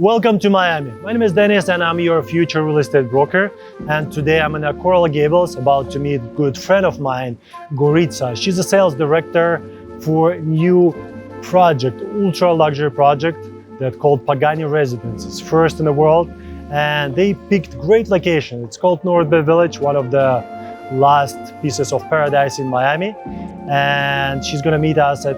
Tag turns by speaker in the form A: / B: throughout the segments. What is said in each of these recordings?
A: Welcome to Miami. My name is Denis and I'm your future real estate broker. And today I'm in Coral Gables about to meet a good friend of mine, Goritsa. She's a sales director for new project, ultra luxury project that called Pagani Residences, first in the world. And they picked great location. It's called North Bay Village, one of the last pieces of paradise in Miami. And she's gonna meet us at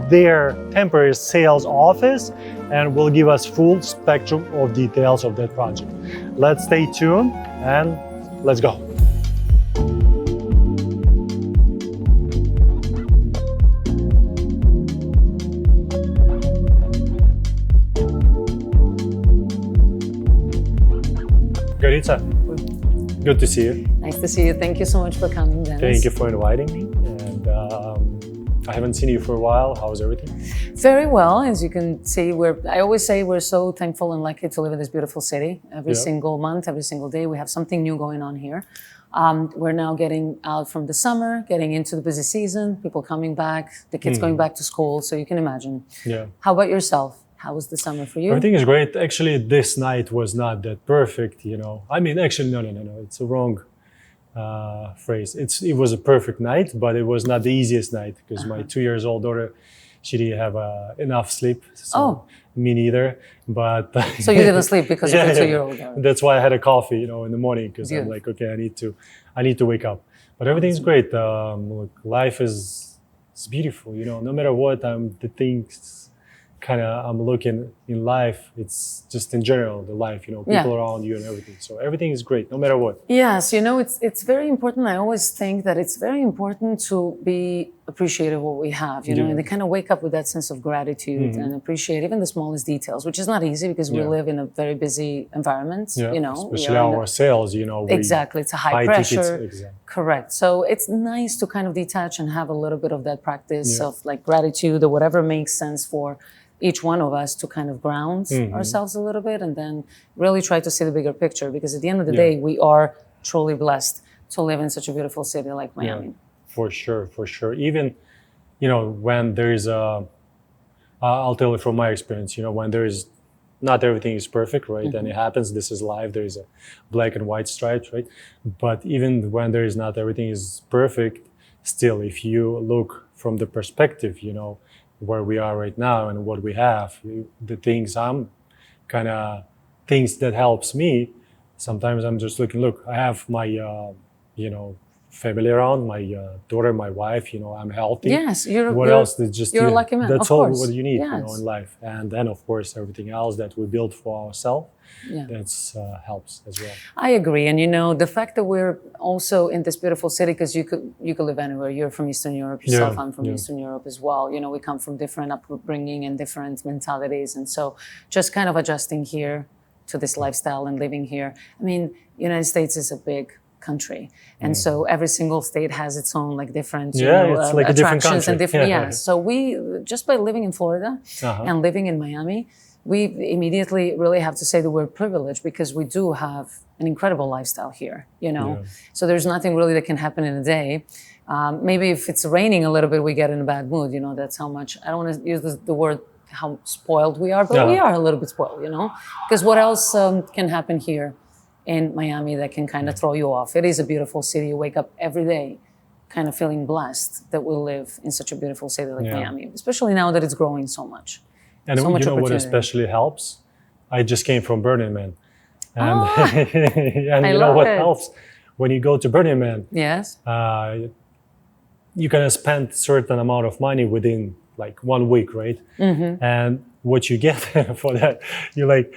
A: their temporary sales office and will give us full spectrum of details of that project. Let's stay tuned and let's go. Goritsa, good to see you.
B: Nice to see you. Thank you so much for coming, Denis.
A: Thank you for inviting me. And I haven't seen you for a while. How's everything?
B: Very well. As you can see, I always say we're so thankful and lucky to live in this beautiful city. Every single month, every single day, we have something new going on here. We're now getting out from the summer, getting into the busy season, people coming back, the kids going back to school. So you can imagine. Yeah. How about yourself? How was the summer for you?
A: Everything is great. Actually, this night was not that perfect, you know. I mean, actually, no. It's a wrong phrase. It was a perfect night, but it was not the easiest night because my 2-year-old daughter, she didn't have enough sleep. So me neither. But
B: so you didn't sleep because of the 2-year-old daughter.
A: That's why I had a coffee, you know, in the morning because I'm like, okay, I need to wake up. But everything's great. Look, life is beautiful, you know. No matter what, the things I'm looking in life, it's just in general, the life, you know, people around you and everything. So everything is great, no matter what.
B: Yes, you know, it's very important. I always think that it's very important to be appreciative of what we have, you know, and to kind of wake up with that sense of gratitude and appreciate even the smallest details, which is not easy because we live in a very busy environment, you know.
A: Especially our sales, you know.
B: Exactly, it's a high pressure.
A: Exactly.
B: Correct. So it's nice to kind of detach and have a little bit of that practice of like gratitude or whatever makes sense for each one of us to kind of ground ourselves a little bit and then really try to see the bigger picture because at the end of the day, we are truly blessed to live in such a beautiful city like Miami.
A: Yeah, for sure. Even, you know, when there is I'll tell you from my experience, you know, when there is, not everything is perfect, right? And it happens, this is life, there is a black and white stripes, right? But even when there is not everything is perfect, still, if you look from the perspective, you know, where we are right now and what we have, the things things that helps me. Sometimes I'm just looking, look, I have my, you know, family around, my daughter, my wife, you know, I'm healthy.
B: Yes,
A: you're a
B: lucky man.
A: That's all what you need, you know, in life. And then of course, everything else that we build for ourselves, that's helps as well.
B: I agree. And you know, the fact that we're also in this beautiful city, because you could live anywhere. You're from Eastern Europe yourself, I'm from Eastern Europe as well. You know, we come from different upbringing and different mentalities. And so just kind of adjusting here to this lifestyle and living here. I mean, United States is a big country. And so every single state has its own like different
A: it's like a different country.
B: And different So we, just by living in Florida and living in Miami, we immediately really have to say that we're privileged because we do have an incredible lifestyle here, you know. So there's nothing really that can happen in a day. Maybe if it's raining a little bit, we get in a bad mood, you know. That's how much, I don't want to use the word how spoiled we are, but we are a little bit spoiled, you know, because what else can happen here in Miami that can kind of throw you off? It is a beautiful city. You wake up every day kind of feeling blessed that we live in such a beautiful city like Miami, especially now that it's growing so much.
A: And so you know what especially helps? I just came from Burning Man. And, and you know what helps? When you go to Burning Man, you can spend certain amount of money within like 1 week, right? And what you get for that, you're like,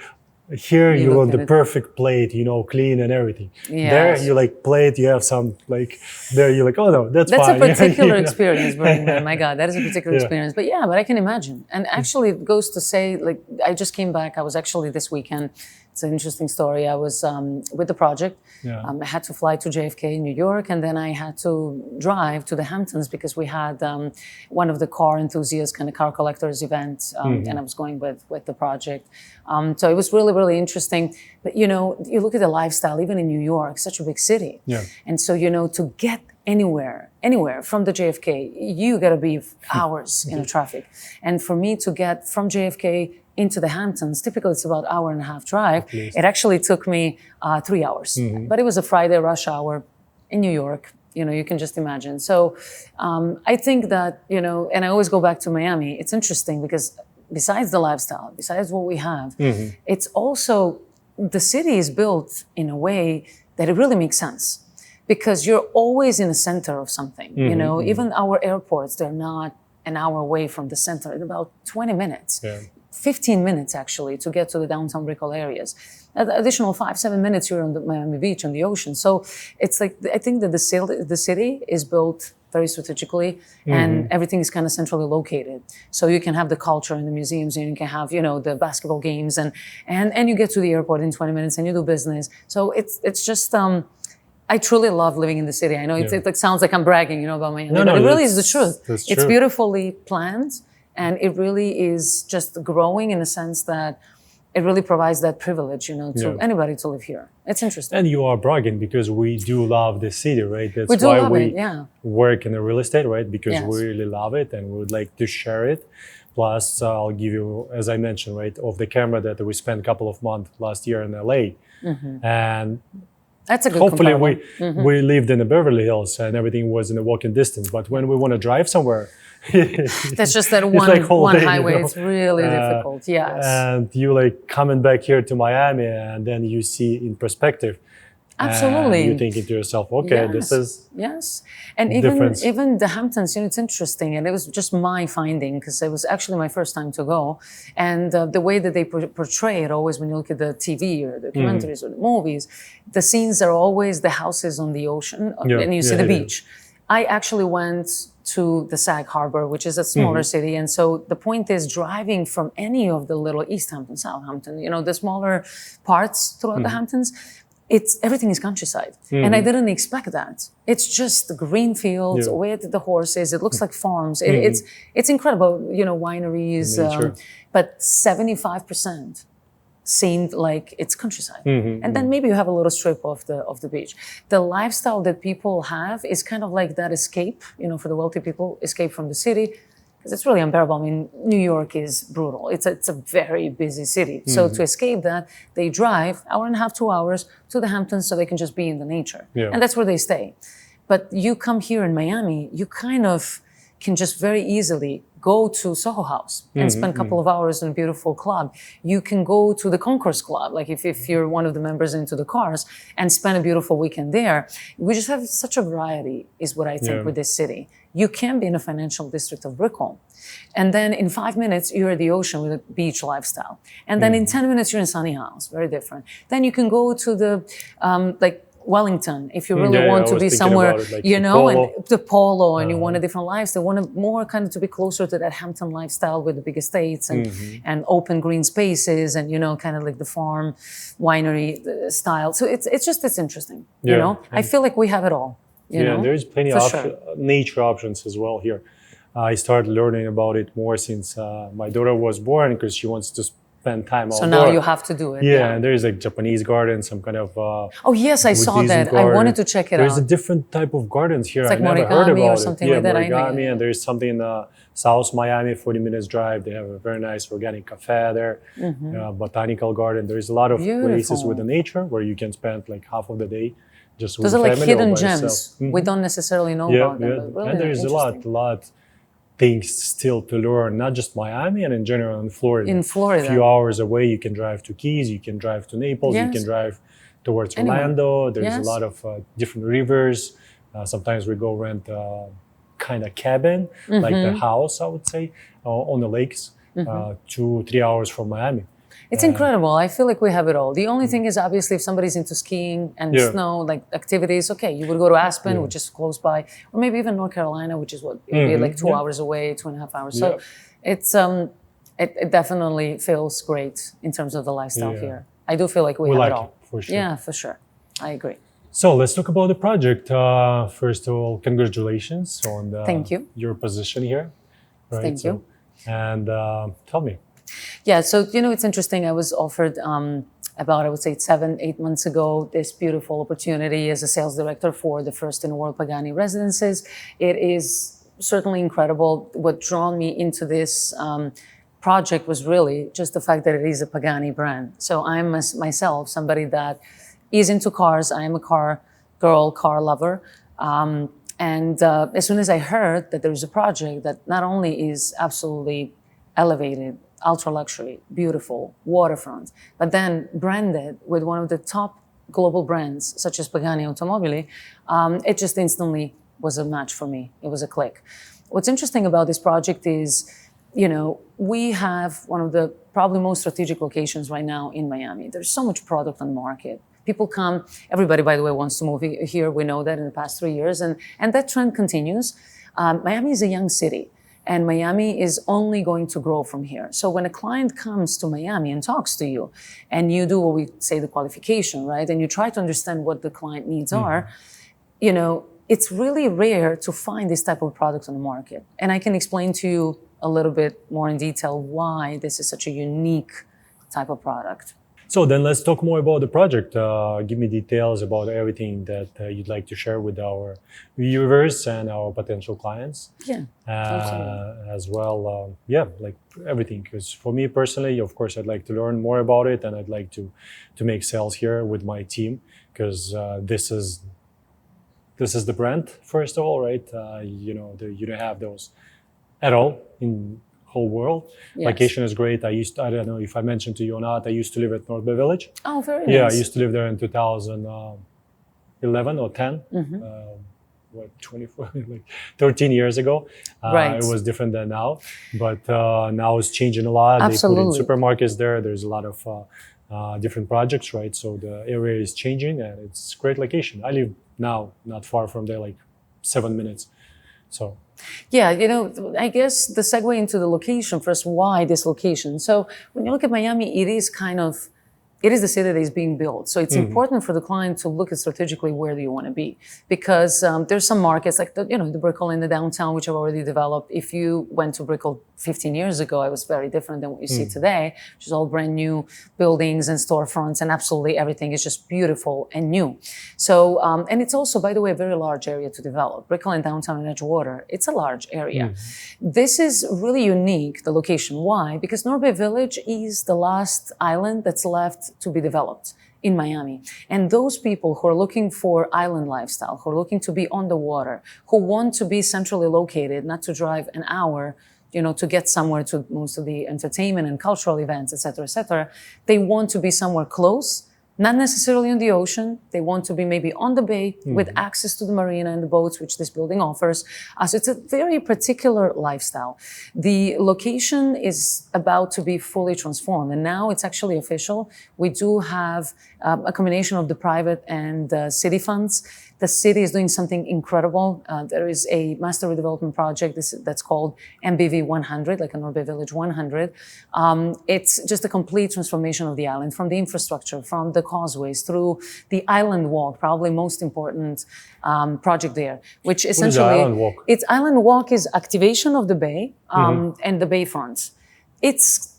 A: here you want the perfect plate, you know, clean and everything. There you like plate, you have some like, there you're like, oh no, that's fine.
B: That's a particular experience, Burning Man. My God, that is a particular experience. But yeah, but I can imagine. And actually it goes to say, like, I just came back. I was actually this weekend. It's an interesting story. I was with the project. I had to fly to JFK in New York, and then I had to drive to the Hamptons because we had one of the car enthusiasts, kind of car collectors event, and I was going with the project. So it was really, really interesting. But, you know, you look at the lifestyle, even in New York, such a big city. And so, you know, to get anywhere from the JFK, you got to be hours in the traffic. And for me to get from JFK into the Hamptons, typically it's about hour and a half drive. It actually took me 3 hours, but it was a Friday rush hour in New York. You know, you can just imagine. So I think that, you know, and I always go back to Miami. It's interesting because besides the lifestyle, besides what we have, it's also, the city is built in a way that it really makes sense because you're always in the center of something. You know, even our airports, they're not an hour away from the center, in about 20 minutes. 15 minutes actually to get to the downtown Brickell areas. Additional 5-7 minutes you're on the Miami Beach, on the ocean. So it's like, I think that the city is built very strategically and everything is kind of centrally located. So you can have the culture in the museums and you can have, you know, the basketball games and you get to the airport in 20 minutes and you do business. So it's just, I truly love living in the city. I know it like sounds like I'm bragging, you know, about Miami, but it really is the truth. It's beautifully planned. And it really is just growing in a sense that it really provides that privilege, you know, to anybody to live here. It's interesting.
A: And you are bragging because we do love the city, right? That's why we work in the real estate, right? Because we really love it and we would like to share it. Plus, I'll give you, as I mentioned, right, off the camera that we spent a couple of months last year in LA. And
B: that's a good
A: hopefully we lived in the Beverly Hills and everything was in a walking distance. But when we want to drive somewhere,
B: that's just that one,
A: like
B: one
A: day,
B: highway.
A: you know?
B: It's really difficult. Yes.
A: And you like coming back here to Miami and then you see in perspective.
B: Absolutely.
A: And you thinking to yourself, okay, this is
B: and
A: difference.
B: even the Hamptons, you know, it's interesting, and it was just my finding because it was actually my first time to go, and the way that they portray it always when you look at the TV or the documentaries or the movies, the scenes are always the houses on the ocean and you see the beach. I actually went to the Sag Harbor, which is a smaller city, and so the point is driving from any of the little East Hampton, Southampton, you know, the smaller parts throughout the Hamptons. Everything is countryside. And I didn't expect that. It's just the green fields, where the horses, it looks like farms. It's incredible, you know, wineries, but 75% seemed like it's countryside. And then maybe you have a little strip of the beach. The lifestyle that people have is kind of like that escape, you know, for the wealthy people, escape from the city. It's really unbearable. I mean, New York is brutal. It's a very busy city. So to escape that, they drive hour and a half, 2 hours to the Hamptons so they can just be in the nature. And that's where they stay. But you come here in Miami, you kind of can just very easily go to Soho House and spend a couple of hours in a beautiful club. You can go to the Concourse Club, like if you're one of the members into the cars, and spend a beautiful weekend there. We just have such a variety, is what I think, with this city. You can be in a financial district of Brickell. And then in 5 minutes, you're at the ocean with a beach lifestyle. And then in 10 minutes, you're in Sunny House, very different. Then you can go to the, like, Wellington, if you really want to be somewhere, like you know, and the Polo, and you want a different lifestyle, want a more kind of to be closer to that Hampton lifestyle with the big estates and open green spaces and, you know, kind of like the farm winery style. So it's interesting, you know. I feel like we have it all. You know?
A: There's plenty of nature options as well here. I started learning about it more since my daughter was born because she wants to spend time outdoors.
B: So now you have to do it.
A: And there's like Japanese garden, some kind of
B: oh yes, I saw that.
A: Garden.
B: I wanted to check it out.
A: There's a different type of gardens here.
B: It's like
A: I never heard about
B: or something
A: it.
B: like that.
A: Origami, and there's something in South Miami, 40 minutes drive. They have a very nice organic cafe there, botanical garden. There's a lot of places with the nature where you can spend like half of the day just with
B: Those are like hidden
A: gems.
B: We don't necessarily know about them. Really
A: and there's a lot things still to learn, not just Miami and in general in Florida.
B: In Florida.
A: A few hours away, you can drive to Keys, you can drive to Naples, you can drive towards Orlando. There's a lot of different rivers. Sometimes we go rent kind of cabin, like the house, I would say, on the lakes, 2-3 hours from Miami.
B: It's incredible. I feel like we have it all. The only thing is, obviously, if somebody's into skiing and snow, like activities, okay, you would go to Aspen, which is close by, or maybe even North Carolina, which is what, like 2 hours away, 2.5 hours. So it's it definitely feels great in terms of the lifestyle here. I do feel like we have
A: like
B: it all.
A: For sure.
B: Yeah, for sure. I agree.
A: So let's talk about the project. First of all, congratulations on your position here. Right?
B: Thank you.
A: And tell me.
B: Yeah, so, you know, it's interesting. I was offered about, I would say 7-8 months ago, this beautiful opportunity as a sales director for the first in the world Pagani Residences. It is certainly incredible. What drawn me into this project was really just the fact that it is a Pagani brand. So I'm myself somebody that is into cars. I am a car girl, car lover. And as soon as I heard that there is a project that not only is absolutely elevated, ultra luxury, beautiful, waterfront, but then branded with one of the top global brands such as Pagani Automobili, it just instantly was a match for me. It was a click. What's interesting about this project is, you know, we have one of the probably most strategic locations right now in Miami. There's so much product on the market. People come, everybody, by the way, wants to move here. We know that in the past 3 years, and that trend continues. Miami is a young city, and Miami is only going to grow from here. So when a client comes to Miami and talks to you, and you do what we say the qualification, right? And you try to understand what the client needs are, you know, it's really rare to find this type of product on the market. And I can explain to you a little bit more in detail why this is such a unique type of product.
A: So then let's talk more about the project. Give me details about everything that you'd like to share with our viewers and our potential clients.
B: Yeah,
A: as well. Yeah, like everything. Because for me personally, of course, I'd like to learn more about it, and I'd like to make sales here with my team, because this is the brand, first of all, right? You know, you don't have those at all in whole world. Yes. Location is great. I don't know if I mentioned to you or not, I used to live at North Bay Village.
B: Oh, very nice.
A: Yeah, I used to live there in 2011 or 10. 24, like 13 years ago. Right. It was different than now, but now it's changing a lot.
B: Absolutely.
A: They put in supermarkets there. There's a lot of different projects, right? So the area is changing, and it's a great location. I live now not far from there, like 7 minutes. So.
B: Yeah, you know, I guess the segue into the location first, why this location? So when you look at Miami, it is the city that is being built. So it's important for the client to look at strategically where do you want to be, because there's some markets like the Brickell in the downtown, which have already developed. If you went to Brickell 15 years ago, it was very different than what you see today, which is all brand new buildings and storefronts, and absolutely everything is just beautiful and new. So, and it's also, by the way, a very large area to develop. Brickell and downtown in Edgewater, it's a large area. This is really unique, the location. Why? Because North Bay Village is the last island that's left to be developed in Miami. And those people who are looking for island lifestyle, who are looking to be on the water, who want to be centrally located, not to drive an hour, you know, to get somewhere to most of the entertainment and cultural events, et cetera, they want to be somewhere close, not necessarily on the ocean. They want to be maybe on the bay with access to the marina and the boats, which this building offers. So it's a very particular lifestyle. The location is about to be fully transformed, and now it's actually official. We do have a combination of the private and city funds. The city is doing something incredible. There is a master redevelopment project that's called MBV 100, like a North Bay Village 100. It's just a complete transformation of the island, from the infrastructure, from the causeways, through the island walk, probably most important project there, which essentially...
A: What is the island walk?
B: Island walk is activation of the bay and the bayfronts.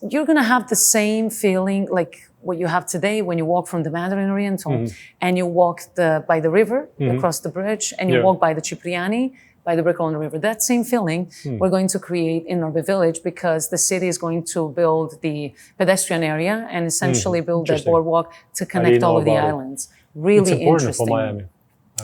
B: You're going to have the same feeling like what you have today when you walk from the Mandarin Oriental and you walk by the river, across the bridge, and you walk by the Cipriani, by the Brickell on the river. That same feeling we're going to create in North Bay Village, because the city is going to build the pedestrian area and essentially build that boardwalk to connect all of the islands. Really
A: it's important
B: interesting.
A: For Miami.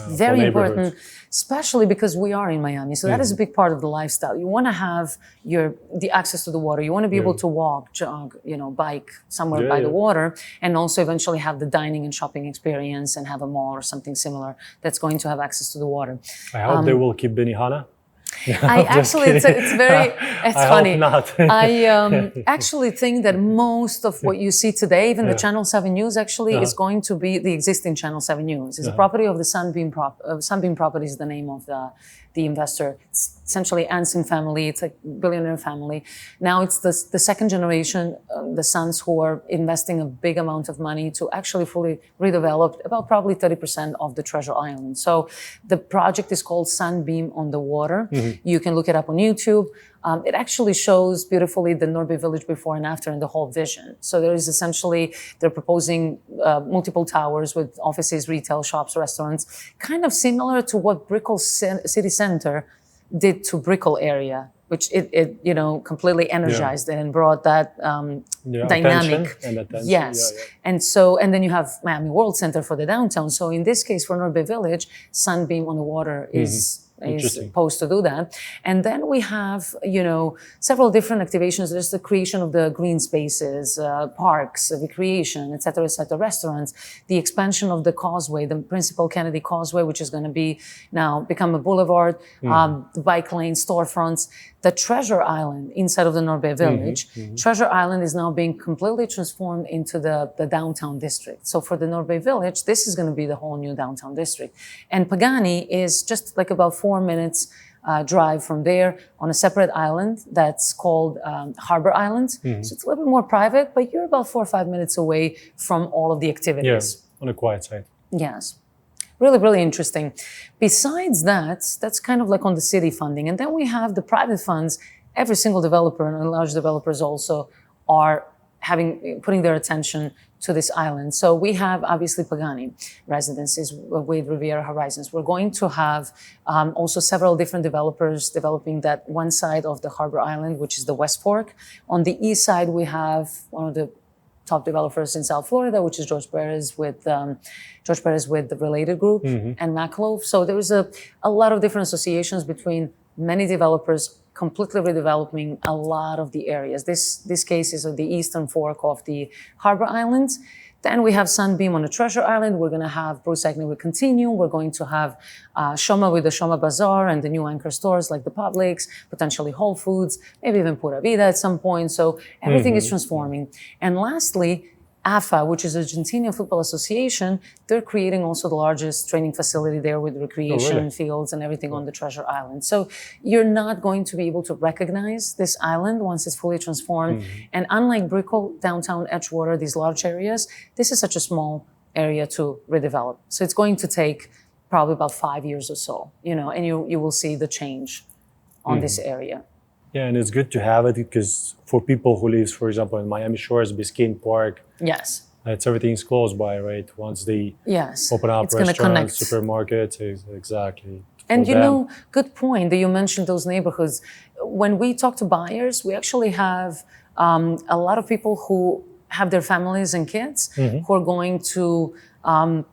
B: Very important, especially because we are in Miami. So that is a big part of the lifestyle. You want to have the access to the water. You want to be able to walk, jog, bike somewhere by the water, and also eventually have the dining and shopping experience and have a mall or something similar that's going to have access to the water.
A: I hope they will keep Benihana.
B: It's funny.
A: Hope not.
B: I actually think that most of what you see today, even the Channel 7 News, actually is going to be the existing Channel 7 News. It's a property of the Sunbeam Properties, is the name of the investor. It's essentially Anson family. It's a billionaire family. Now it's the second generation, the sons who are investing a big amount of money to actually fully redevelop about probably 30% of the Treasure Island. So the project is called Sunbeam on the Water. You can look it up on YouTube. It actually shows beautifully the North Bay Village before and after and the whole vision. So they're proposing multiple towers with offices, retail, shops, restaurants, kind of similar to what Brickell City Center did to Brickell area which it you know, completely energized it and brought that dynamic.
A: And attention.
B: Yes. And then you have Miami World Center for the downtown. So in this case, for North Bay Village, Sunbeam on the Water is supposed to do that. And then we have, you know, several different activations. There's the creation of the green spaces, parks, recreation, et cetera, restaurants, the expansion of the causeway, the principal Kennedy Causeway, which is going to be now become a boulevard, the bike lane, storefronts, the Treasure Island inside of the North Bay Village. Treasure Island is now being completely transformed into the downtown district. So for the North Bay Village, this is going to be the whole new downtown district. And Pagani is just like about 4 minutes drive from there on a separate island that's called Harbor Island. So it's a little bit more private, but you're about 4 or 5 minutes away from all of the activities.
A: Yeah, on a quiet side.
B: Yes. Really, really interesting. Besides that, that's kind of like on the city funding. And then we have the private funds. Every single developer and large developers also are putting their attention to this island. So we have obviously Pagani Residences with Riviera Horizons. We're going to have also several different developers developing that one side of the Harbor Island, which is the West Fork. On the east side, we have one of the top developers in South Florida, which is George Perez with the Related Group and Smykalov. So there was a lot of different associations between many developers completely redeveloping a lot of the areas. This case is of the eastern fork of the Harbor Islands. Then we have Sunbeam on the Treasure Island. We're going to have Bruce Agnew with Continuum. We're going to have Shoma with the Shoma Bazaar and the new anchor stores like the Publix, potentially Whole Foods, maybe even Pura Vida at some point. So everything is transforming. And lastly, AFA, which is Argentinian Football Association, they're creating also the largest training facility there with recreation fields and everything on the Treasure Island. So you're not going to be able to recognize this island once it's fully transformed. And unlike Brickell, downtown Edgewater, these large areas, this is such a small area to redevelop. So it's going to take probably about 5 years or so, you know, and you will see the change on this area.
A: Yeah, and it's good to have it because for people who live, for example, in Miami Shores, Biscayne Park, everything's close by, right? Once they open up restaurants, supermarkets, exactly.
B: And you know, good point that you mentioned those neighborhoods. When we talk to buyers, we actually have a lot of people who have their families and kids who are going to,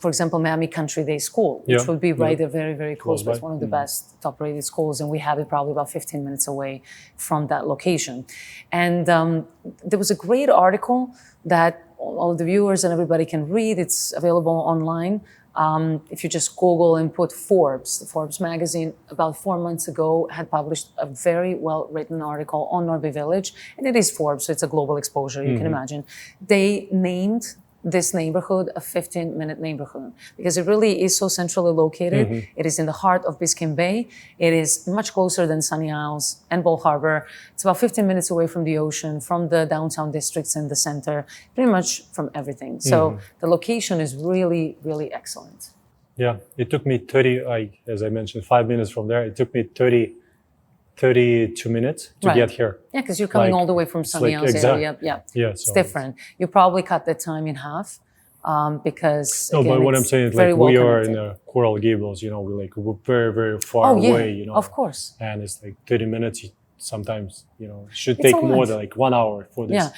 B: for example, Miami Country Day School, which would be right there, very, very close. But it's one of the best top-rated schools, and we have it probably about 15 minutes away from that location. And there was a great article that all of the viewers and everybody can read. It's available online. If you just Google and put Forbes, the Forbes magazine about 4 months ago had published a very well-written article on North Bay Village, and it is Forbes, so it's a global exposure, you can imagine. They named this neighborhood a 15-minute neighborhood because it really is so centrally located. It is in the heart of Biscayne Bay. It is much closer than Sunny Isles and Ball Harbor. It's about 15 minutes away from the ocean, from the downtown districts and the center, pretty much from everything. So the location is really, really excellent.
A: Yeah, it took me as I mentioned, 5 minutes from there. It took me 32 minutes to get here.
B: Yeah, because you're coming all the way from Sunny Isles area. Yeah, it's different. You probably cut that time in half because
A: no,
B: again,
A: but what I'm saying is like we are in the Coral Gables, you know, we're very, very far away, you know.
B: Of course.
A: And it's like 30 minutes sometimes, you know, it should take more than like 1 hour for this.
B: Yeah.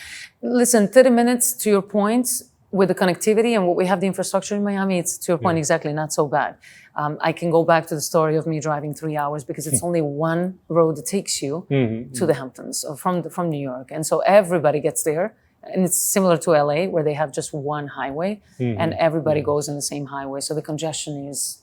B: Listen, 30 minutes to your point with the connectivity and what we have the infrastructure in Miami, it's to your point exactly not so bad. I can go back to the story of me driving 3 hours because it's only one road that takes you to the Hamptons or from New York. And so everybody gets there. And it's similar to LA where they have just one highway and everybody goes on the same highway. So the congestion is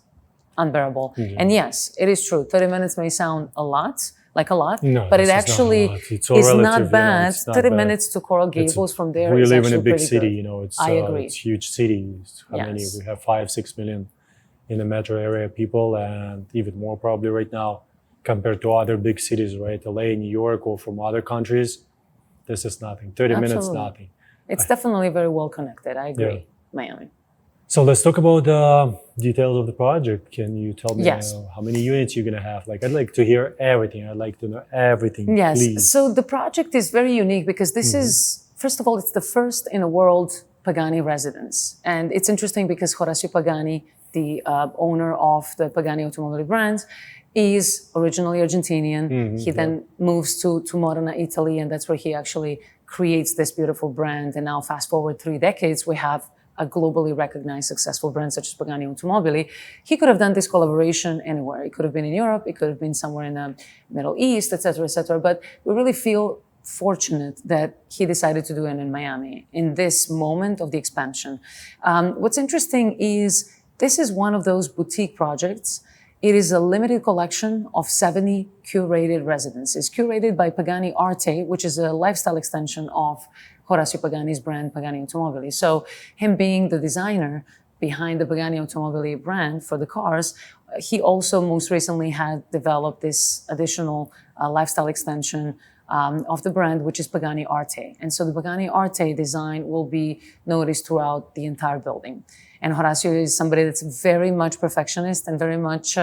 B: unbearable. And yes, it is true. 30 minutes may sound a lot, but it actually is not bad. You know, 30 minutes to Coral Gables from there.
A: We live in a big city, you know,
B: I agree.
A: It's a huge city. How many? We have 5-6 million in the metro area people, and even more probably right now compared to other big cities, right? LA, New York, or from other countries. This is nothing. 30 minutes, nothing.
B: It's definitely very well connected. I agree, Miami.
A: So let's talk about the details of the project. Can you tell me how many units you're going to have? Like, I'd like to hear everything. I'd like to know everything,
B: yes.
A: Please.
B: So the project is very unique because this is, first of all, it's the first in the world Pagani Residence. And it's interesting because Horacio Pagani, the owner of the Pagani automobile brand, is originally Argentinian. He then moves to Modena, Italy, and that's where he actually creates this beautiful brand. And now fast forward 3 decades, we have a globally recognized successful brand such as Pagani Automobili. He could have done this collaboration anywhere. It could have been in Europe, it could have been somewhere in the Middle East, et cetera, but we really feel fortunate that he decided to do it in Miami in this moment of the expansion. What's interesting is this is one of those boutique projects. It is a limited collection of 70 curated residences, curated by Pagani Arte, which is a lifestyle extension of Horacio Pagani's brand, Pagani Automobili. So him being the designer behind the Pagani Automobili brand for the cars, he also most recently had developed this additional lifestyle extension of the brand, which is Pagani Arte. And so the Pagani Arte design will be noticed throughout the entire building. And Horacio is somebody that's very much perfectionist and very much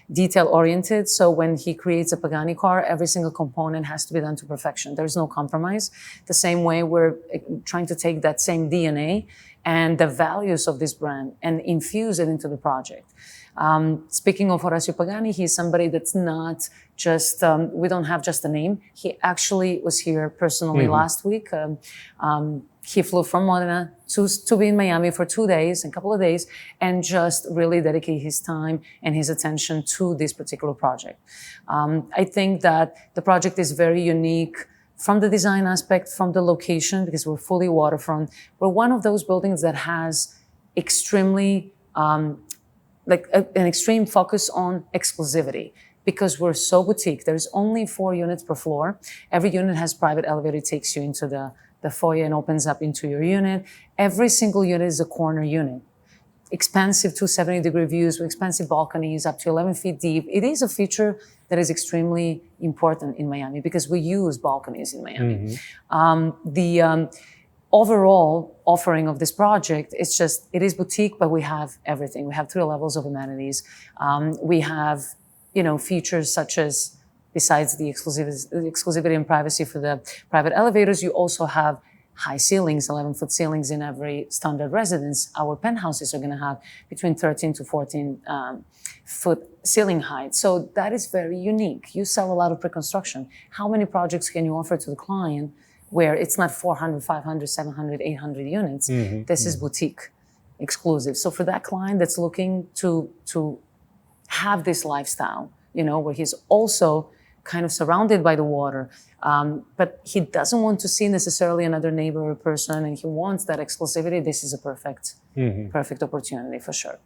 B: detail-oriented. So when he creates a Pagani car, every single component has to be done to perfection. There's no compromise. The same way we're trying to take that same DNA and the values of this brand and infuse it into the project. Speaking of Horacio Pagani, he's somebody that's not just, we don't have just a name. He actually was here personally last week. He flew from Modena to be in Miami for 2 days, a couple of days, and just really dedicate his time and his attention to this particular project. I think that the project is very unique from the design aspect, from the location, because we're fully waterfront. We're one of those buildings that has extremely, an extreme focus on exclusivity. Because we're so boutique, there's only 4 units per floor. Every unit has private elevator, it takes you into the foyer and opens up into your unit. Every single unit is a corner unit. Expansive 270-degree views with expansive balconies up to 11 feet deep. It is a feature that is extremely important in Miami because we use balconies in Miami. The overall offering of this project, it is boutique, but we have everything. We have 3 levels of amenities. We have, features such as, besides the exclusivity and privacy for the private elevators, you also have high ceilings, 11-foot ceilings in every standard residence. Our penthouses are going to have between 13 to 14 foot ceiling height. So that is very unique. You sell a lot of pre-construction. How many projects can you offer to the client where it's not 400, 500, 700, 800 units? This is boutique, exclusive. So for that client that's looking to have this lifestyle, where he's also kind of surrounded by the water, but he doesn't want to see necessarily another neighbor or person, and he wants that exclusivity, this is a perfect opportunity for sure.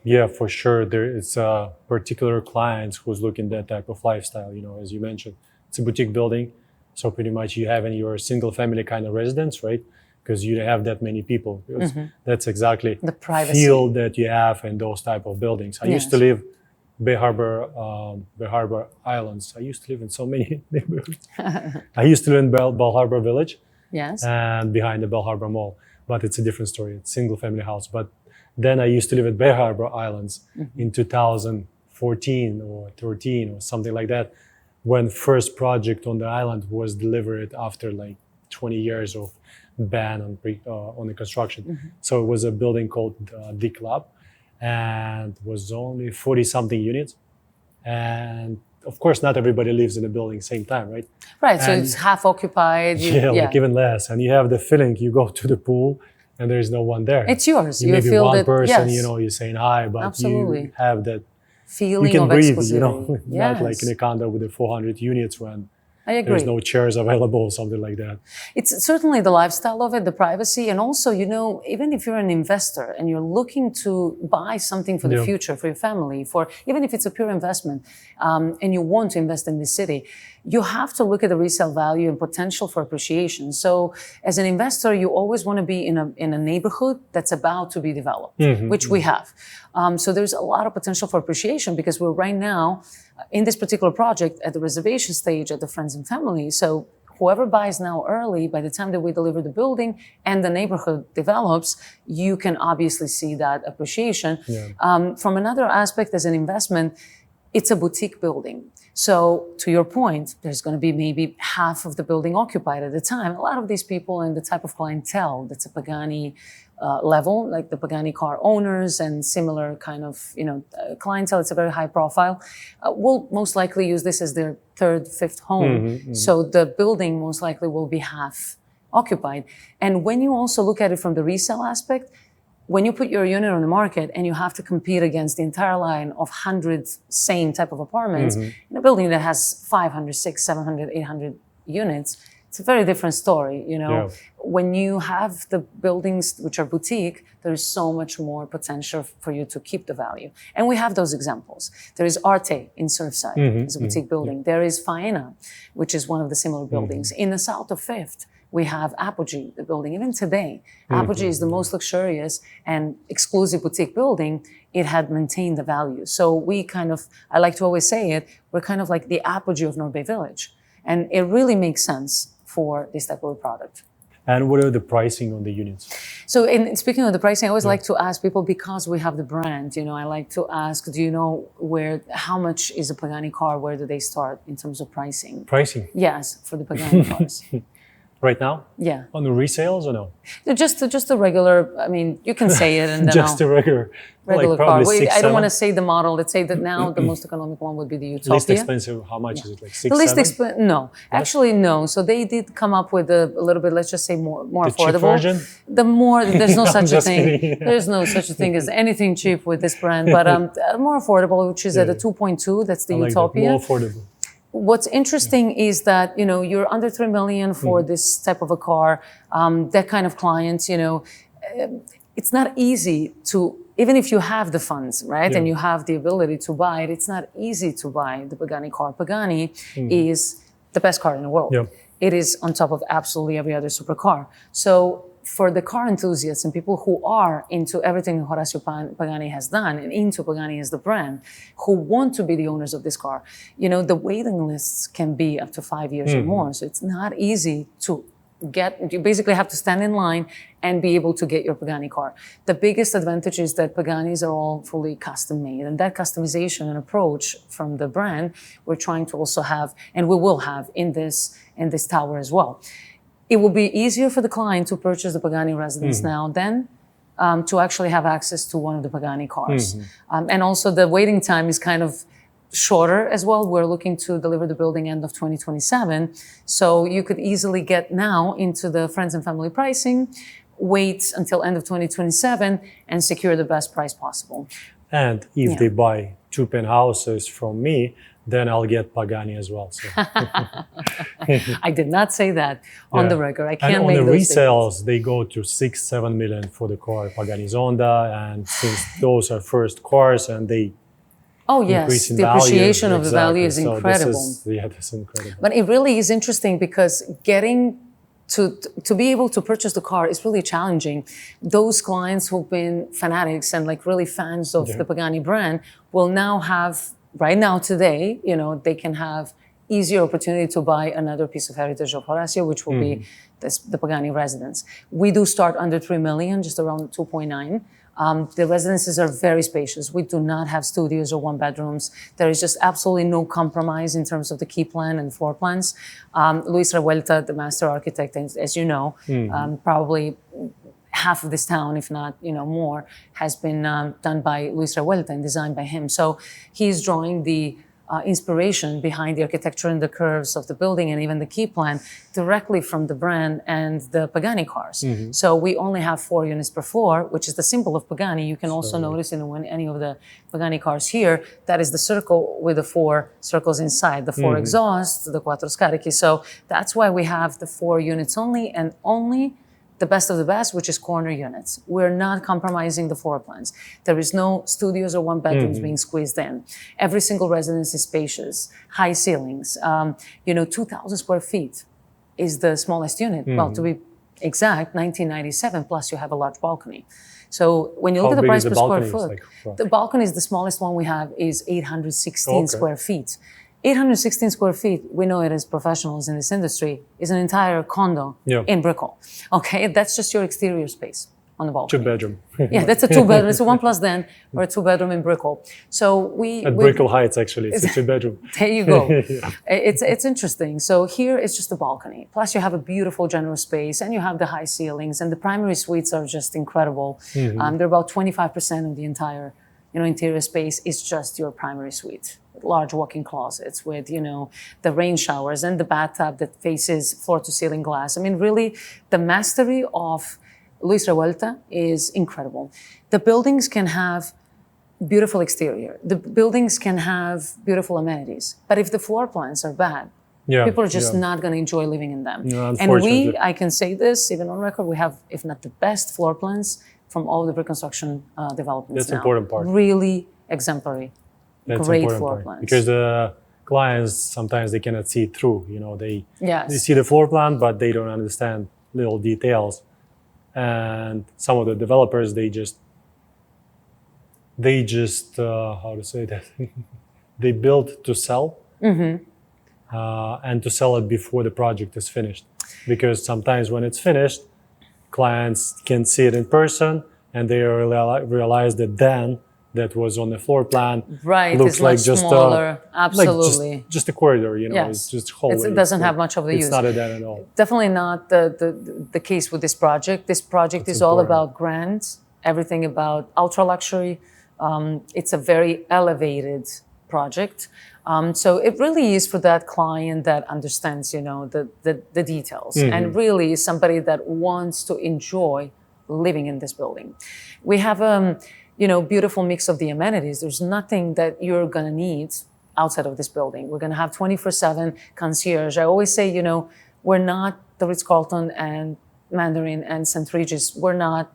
A: Yeah, for sure. There is a particular client who's looking at that type of lifestyle. As you mentioned, it's a boutique building, so pretty much you have in your single family kind of residence, right? Because you have that many people. That's exactly
B: the privacy
A: feel that you have in those type of buildings. I used to live Bay Harbor Islands. I used to live in so many neighborhoods. I used to live in Bell Harbor Village, and behind the Bell Harbor Mall. But it's a different story. It's a single family house. But then I used to live at Bay Harbor Islands in 2014 or 13 or something like that, when first project on the island was delivered after like 20 years of ban on the construction. So it was a building called D Club, and was only 40-something units. And of course, not everybody lives in a building same time, right?
B: Right, so it's half occupied.
A: Like even less. And you have the feeling you go to the pool and there's no one there.
B: It's yours.
A: You maybe feel one that, person, you're saying hi, but you have that
B: feeling
A: you can
B: of
A: breathe,
B: exclusivity.
A: Not like in a condo with the 400 units when
B: I agree.
A: There's no chairs available or something like that.
B: It's certainly the lifestyle of it, the privacy, and also, even if you're an investor and you're looking to buy something for the future, for your family, even if it's a pure investment, and you want to invest in this city, you have to look at the resale value and potential for appreciation. So as an investor, you always want to be in a neighborhood that's about to be developed, which we have. So there's a lot of potential for appreciation because we're right now in this particular project at the reservation stage at the friends and family. So whoever buys now early, by the time that we deliver the building and the neighborhood develops, you can obviously see that appreciation. From another aspect, as an investment, it's a boutique building. So to your point, there's going to be maybe half of the building occupied at the time. A lot of these people and the type of clientele that's a Pagani level, like the Pagani car owners and similar kind of, clientele, it's a very high profile, will most likely use this as their third, fifth home. So the building most likely will be half occupied. And when you also look at it from the resale aspect, when you put your unit on the market and you have to compete against the entire line of 100 same type of apartments in a building that has 500, 600, 700, 800 units, it's a very different story,
A: Yeah.
B: When you have the buildings which are boutique, there is so much more potential for you to keep the value. And we have those examples. There is Arte in Surfside, it's a boutique building. There is Faena, which is one of the similar buildings. In the south of Fifth, we have Apogee, the building. Even today, Apogee is the most luxurious and exclusive boutique building. It had maintained the value. So I like to always say it, we're kind of like the Apogee of North Bay Village. And it really makes sense for this type of a product.
A: And what are the pricing on the units?
B: So speaking of the pricing, I always like to ask people, because we have the brand, I like to ask, do you know how much is a Pagani car? Where do they start in terms of pricing?
A: Pricing?
B: Yes, for the Pagani cars.
A: Right now?
B: Yeah.
A: On the resales or no?
B: Just a regular, you can say it and then
A: just a regular
B: car.
A: Six,
B: I don't want to say the model. Let's say that now the most economic one would be the Utopia.
A: Least expensive, how much is it? Like 6,
B: The least
A: 7?
B: expensive, no. Actually, no. So they did come up with a little bit, let's just say more
A: the
B: affordable.
A: Cheap version?
B: There's no such a
A: just
B: thing.
A: kidding.
B: There's no such a thing as anything cheap with this brand, but more affordable, which is at a 2.2. That's the Utopia.
A: More affordable.
B: What's interesting is that, you're under 3 million for this type of a car, that kind of clients, it's not easy to, even if you have the funds, right?
A: Yeah.
B: And you have the ability to buy it, it's not easy to buy the Pagani car. Pagani is the best car in the world.
A: Yeah.
B: It is on top of absolutely every other supercar. So for the car enthusiasts and people who are into everything Horacio Pagani has done and into Pagani as the brand, who want to be the owners of this car, the waiting lists can be up to 5 years or more. So it's not easy to get. You basically have to stand in line and be able to get your Pagani car. The biggest advantage is that Paganis are all fully custom made, and that customization and approach from the brand, we're trying to also have, and we will have in this tower as well. It will be easier for the client to purchase the Pagani residence now than to actually have access to one of the Pagani cars. And also the waiting time is kind of shorter as well. We're looking to deliver the building end of 2027. So you could easily get now into the friends and family pricing, wait until end of 2027 and secure the best price possible.
A: And if they buy 2 penthouses from me, then I'll get Pagani as well. So.
B: I did not say that on the record. I can't
A: and
B: make
A: on the
B: those
A: resales,
B: statements.
A: they go to 6-7 million for the car Pagani Zonda, and since those are first cars and they increase in
B: the
A: value,
B: appreciation of the value is
A: so
B: incredible.
A: This is incredible.
B: But it really is interesting because getting to be able to purchase the car is really challenging. Those clients who've been fanatics and like really fans of the Pagani brand will now have, right now today, they can have easier opportunity to buy another piece of heritage of Horacio, which will be the Pagani residence. We do start under 3 million, just around 2.9. The residences are very spacious. We do not have studios or one bedrooms. There is just absolutely no compromise in terms of the key plan and floor plans. Luis Revuelta, the master architect, as you know, probably half of this town, if not more, has been done by Luis Revuelta and designed by him. So he's drawing the inspiration behind the architecture and the curves of the building and even the key plan directly from the brand and the Pagani cars. So we only have 4 units per floor, which is the symbol of Pagani. You can also notice in any of the Pagani cars here, that is the circle with the 4 circles inside, the 4 exhausts, the quattro scarichi. So that's why we have the 4 units only, and only the best of the best, which is corner units. We're not compromising the floor plans. There is no studios or one bedrooms being squeezed in. Every single residence is spacious, high ceilings. 2,000 square feet is the smallest unit. Well, to be exact, 1997, plus you have a large balcony. So when you look at the price per square foot, the balcony is the smallest one we have is 816 square feet. 816 square feet, we know it as professionals in this industry, is an entire condo in Brickell. Okay, that's just your exterior space. on the balcony.
A: 2-bedroom.
B: Yeah, that's a 2-bedroom. It's a 1+ den or a 2-bedroom in Brickell. So
A: At Brickell Heights, actually, it's a 2-bedroom.
B: There you go.
A: Yeah.
B: It's interesting. So here it's just a balcony. Plus you have a beautiful general space and you have the high ceilings and the primary suites are just incredible. They're about 25% of the entire, interior space is just your primary suite. Large walk-in closets with, the rain showers and the bathtub that faces floor-to-ceiling glass. I mean, really, the mastery of Luis Revuelta is incredible. The buildings can have beautiful exterior. The buildings can have beautiful amenities. But if the floor plans are bad, people are just not going to enjoy living in them. And I can say this, even on record, we have, if not the best floor plans from all the pre-construction developments.
A: That's the important part.
B: Really exemplary.
A: That's
B: great
A: important
B: floor
A: part.
B: plans.
A: Because the clients, sometimes they cannot see it through. They see the floor plan, but they don't understand little details. And some of the developers, they just how to say that? They build to sell, and to sell it before the project is finished. Because sometimes when it's finished, clients can see it in person, and they realize that then that was on the floor plan looks like just
B: smaller. Absolutely,
A: like just a corridor. It's just hallway.
B: It doesn't have much of the use.
A: It's not a den at all.
B: Definitely not the case with this project. This project is all about grand, everything about ultra luxury. It's a very elevated project. So it really is for that client that understands, the details, and really is somebody that wants to enjoy living in this building. We have beautiful mix of the amenities. There's nothing that you're gonna need outside of this building. We're gonna have 24/7 concierge. I always say, we're not the Ritz-Carlton and Mandarin and St. Regis. We're not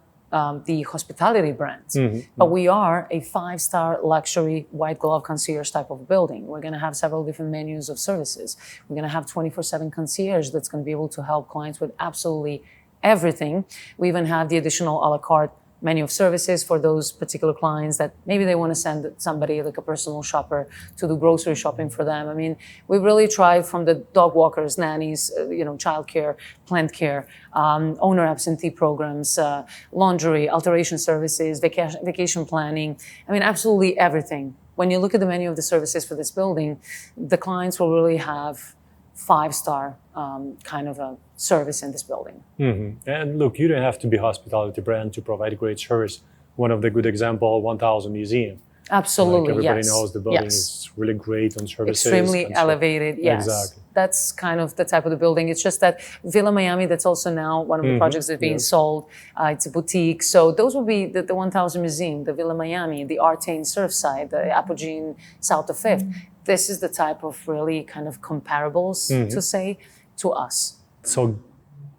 B: the hospitality brands, but we are a 5-star luxury white glove concierge type of building. We're gonna have several different menus of services. We're gonna have 24/7 concierge that's gonna be able to help clients with absolutely everything. We even have the additional a la carte menu of services for those particular clients that maybe they want to send somebody like a personal shopper to do grocery shopping for them. I mean, we really try from the dog walkers, nannies, childcare, plant care, owner absentee programs, laundry, alteration services, vacation planning. I mean, absolutely everything. When you look at the menu of the services for this building, the clients will really have 5-star kind of a service in this building.
A: And look, you don't have to be a hospitality brand to provide great service. One of the good example, 1000 Museum.
B: Absolutely,
A: everybody knows the building is really great on services.
B: Extremely elevated, yes.
A: Exactly.
B: That's kind of the type of the building. It's just that Villa Miami, that's also now one of the projects that's being sold. It's a boutique. So those will be the 1000 Museum, the Villa Miami, the Artane Surfside, the Apogee south of 5th. This is the type of really kind of comparables, to say, to us.
A: So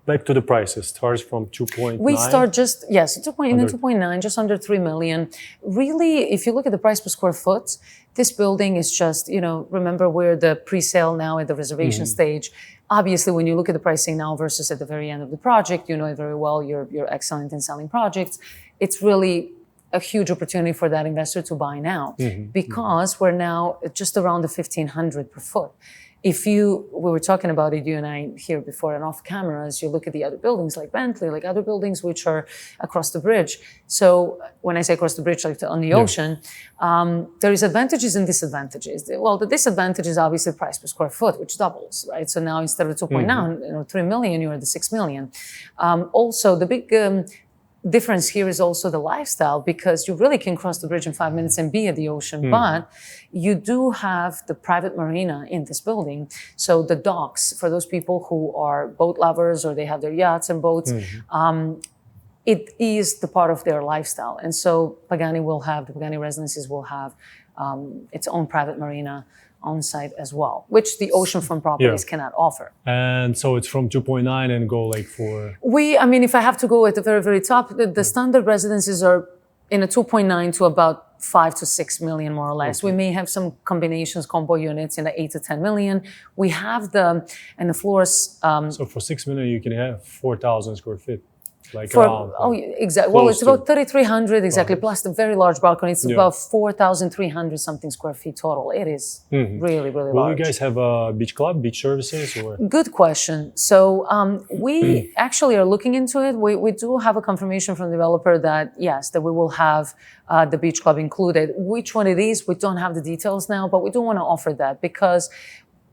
A: back to the prices, starts from 2.9?
B: We start just, 2.9, just under 3 million. Really, if you look at the price per square foot, this building is just, remember we're the pre-sale now at the reservation stage. Obviously, when you look at the pricing now versus at the very end of the project, you know it very well, you're excellent in selling projects. It's really a huge opportunity for that investor to buy now because we're now just around the 1,500 per foot. We were talking about it, you and I here before and off camera, as you look at the other buildings like Bentley, like other buildings which are across the bridge. So when I say across the bridge, like on the ocean, there is advantages and disadvantages. Well, the disadvantage is obviously price per square foot, which doubles, right? So now instead of 2.9, 3 million, you're at the 6 million. Also, the big difference here is also the lifestyle because you really can cross the bridge in 5 minutes and be at the ocean, but you do have the private marina in this building. So the docks, for those people who are boat lovers or they have their yachts and boats, it is the part of their lifestyle. And so the Pagani Residences will have its own private marina on site as well, which the oceanfront properties cannot offer.
A: And so it's from 2.9 and go like for...
B: if I have to go at the very, very top, the standard residences are in a 2.9 to about 5 to 6 million, more or less. We may have some combinations, combo units in the 8 to 10 million. We have the floors...
A: So for 6 million, you can have 4,000 square feet. like
B: For,
A: around?
B: oh, exactly. Well, it's about 3,300 exactly,
A: Right.
B: plus the very large balcony. It's about 4,300 something square feet total. It is really, really
A: Will
B: large.
A: you guys have a beach club, beach services, or?
B: Good question. So we actually are looking into it. We do have a confirmation from the developer that yes, that we will have the beach club included. Which one it is, we don't have the details now, but we do want to offer that because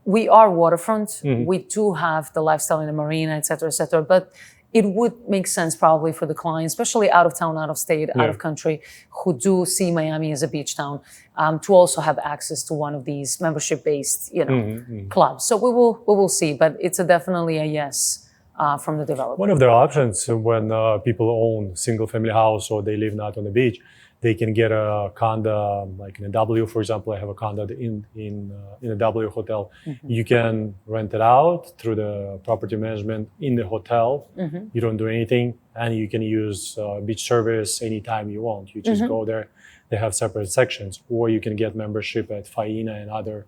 B: we are waterfront. We do have the lifestyle in the marina, et cetera, but it would make sense probably for the client, especially out of town, out of state, out of country, who do see Miami as a beach town, to also have access to one of these membership-based, clubs. So we will see, but it's definitely a yes from the developer.
A: One of their options when people own single-family house or they live not on the beach, they can get a condo like in a W, for example. I have a condo in a W hotel. You can rent it out through the property management in the hotel. You don't do anything, and you can use beach service anytime you want. You just go there. They have separate sections, or you can get membership at Faina and other.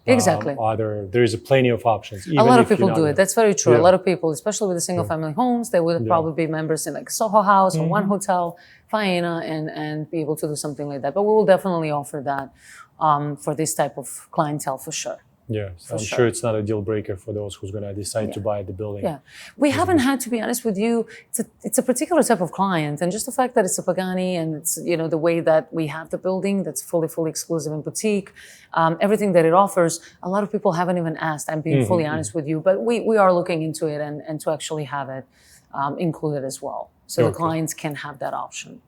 B: Exactly.
A: There is plenty of options.
B: A lot of people do it. That's very true.
A: Yeah.
B: A lot of people, especially with the single family homes, they would probably be members in like Soho House or one hotel, Faina, and be able to do something like that. But we will definitely offer that for this type of clientele for sure.
A: Yeah, so I'm sure it's not a deal breaker for those who's going to decide to buy the building.
B: Yeah, we haven't had, to be honest with you, it's a particular type of client, and just the fact that it's a Pagani and it's the way that we have the building that's fully exclusive and boutique, everything that it offers, a lot of people haven't even asked. I'm being fully honest with you, but we are looking into it and to actually have it included as well, so the clients can have that option.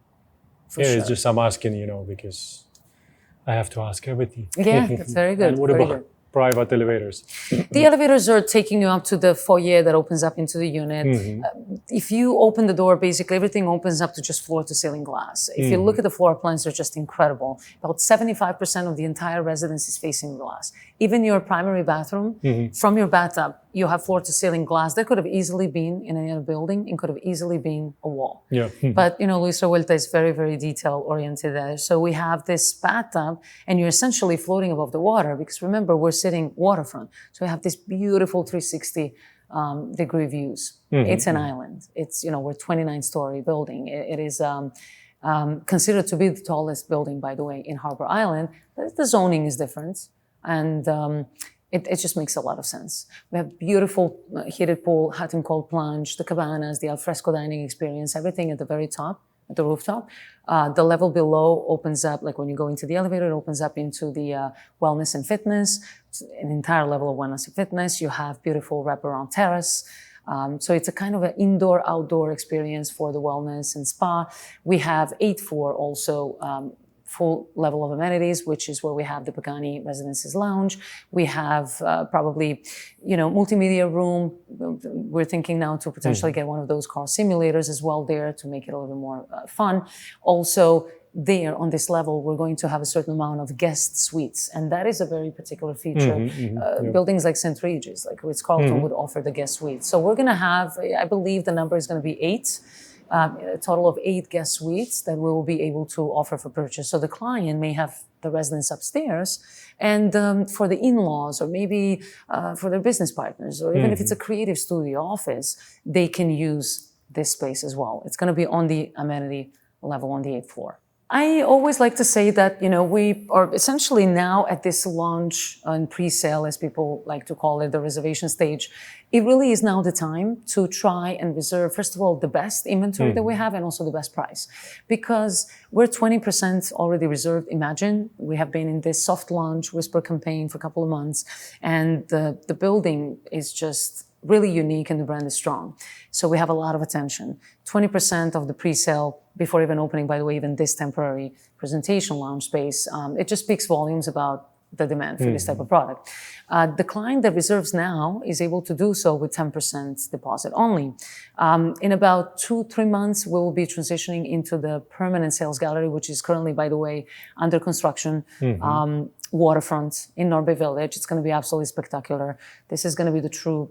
B: For sure.
A: It's just I'm asking, because I have to ask everything.
B: Yeah, that's very good.
A: And what about private elevators?
B: The elevators are taking you up to the foyer that opens up into the unit. If you open the door, basically everything opens up to just floor-to-ceiling glass. If you look at the floor plans, they're just incredible. About 75% of the entire residence is facing glass. Even your primary bathroom, from your bathtub, you have floor-to-ceiling glass. That could have easily been in any other building and could have easily been a wall.
A: Yeah.
B: But, Luis Revuelta is very detail-oriented there. So we have this bathtub, and you're essentially floating above the water because, remember, we're sitting waterfront. So we have this beautiful 360 degree views. It's an island. It's, we're 29-story building. It is considered to be the tallest building, by the way, in Harbor Island. But the zoning is different. And it just makes a lot of sense. We have beautiful heated pool, hot and cold plunge, the cabanas, the alfresco dining experience, everything at the very top, at the rooftop. The level below opens up, like when you go into the elevator, it opens up into the wellness and fitness, an entire level of wellness and fitness. You have beautiful wraparound terrace. So it's a kind of an indoor-outdoor experience for the wellness and spa. We have 8th floor also, full level of amenities, which is where we have the Pagani Residences lounge. We have probably, multimedia room. We're thinking now to potentially get one of those car simulators as well there to make it a little bit more fun. Also, there on this level, we're going to have a certain amount of guest suites, and that is a very particular feature. Buildings like St. Regis, like Ritz-Carlton, would offer the guest suites. So we're going to have, I believe the number is going to be 8. A total of 8 guest suites that we will be able to offer for purchase. So the client may have the residence upstairs, and for the in-laws, or maybe for their business partners, or even if it's a creative studio office, they can use this space as well. It's going to be on the amenity level on the 8th floor. I always like to say that, we are essentially now at this launch and pre-sale, as people like to call it, the reservation stage. It really is now the time to try and reserve, first of all, the best inventory that we have and also the best price. Because we're 20% already reserved. Imagine, we have been in this soft launch whisper campaign for a couple of months, and the building is just really unique and the brand is strong. So we have a lot of attention. 20% of the pre-sale before even opening, by the way, even this temporary presentation lounge space, it just speaks volumes about the demand for this type of product. The client that reserves now is able to do so with 10% deposit only. In about 2-3 months, we will be transitioning into the permanent sales gallery, which is currently, by the way, under construction. Waterfront in North Bay Village. It's going to be absolutely spectacular. This is going to be the true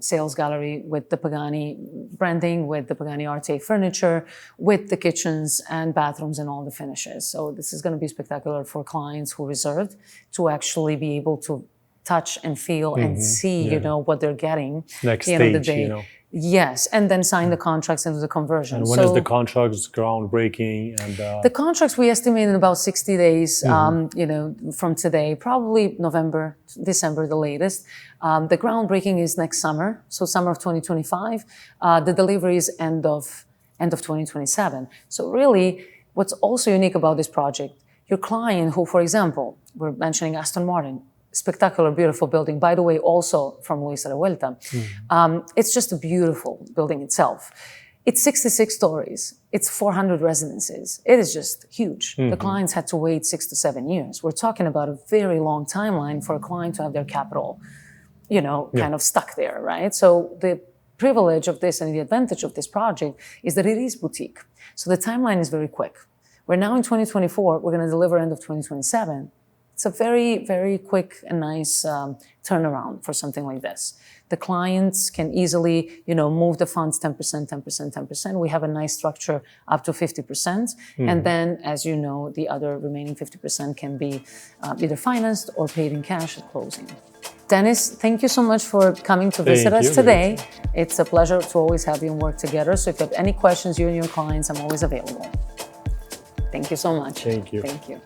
B: sales gallery with the Pagani branding, with the Pagani Arte furniture, with the kitchens and bathrooms and all the finishes. So this is going to be spectacular for clients who reserved to actually be able to touch and feel and see, what they're getting.
A: Next
B: at the end of the
A: stage,
B: day. Yes, and then sign the contracts into the conversion.
A: And when is the contracts groundbreaking? And
B: the contracts we estimate in about 60 days, you know, from today, probably November, December, the latest. The groundbreaking is next summer, so summer of 2025. The delivery is end of 2027. So really, what's also unique about this project, your client who, for example, we're mentioning Aston Martin, spectacular, beautiful building. By the way, also from Luis Revuelta. It's just a beautiful building itself. It's 66 stories. It's 400 residences. It is just huge. The clients had to wait 6 to 7 years. We're talking about a very long timeline for a client to have their capital, you know, kind of stuck there, right? So the privilege of this and the advantage of this project is that it is boutique. So the timeline is very quick. We're now in 2024. We're going to deliver end of 2027. It's a very, very quick and nice turnaround for something like this. The clients can easily, you know, move the funds 10%, 10%, 10%. We have a nice structure up to 50%. And then, as you know, the other remaining 50% can be either financed or paid in cash at closing. Dennis, thank you so much for coming to visit us today. It's a pleasure to always have you and work together. So if you have any questions, you and your clients, I'm always available. Thank you so much.
A: Thank you.
B: Thank you.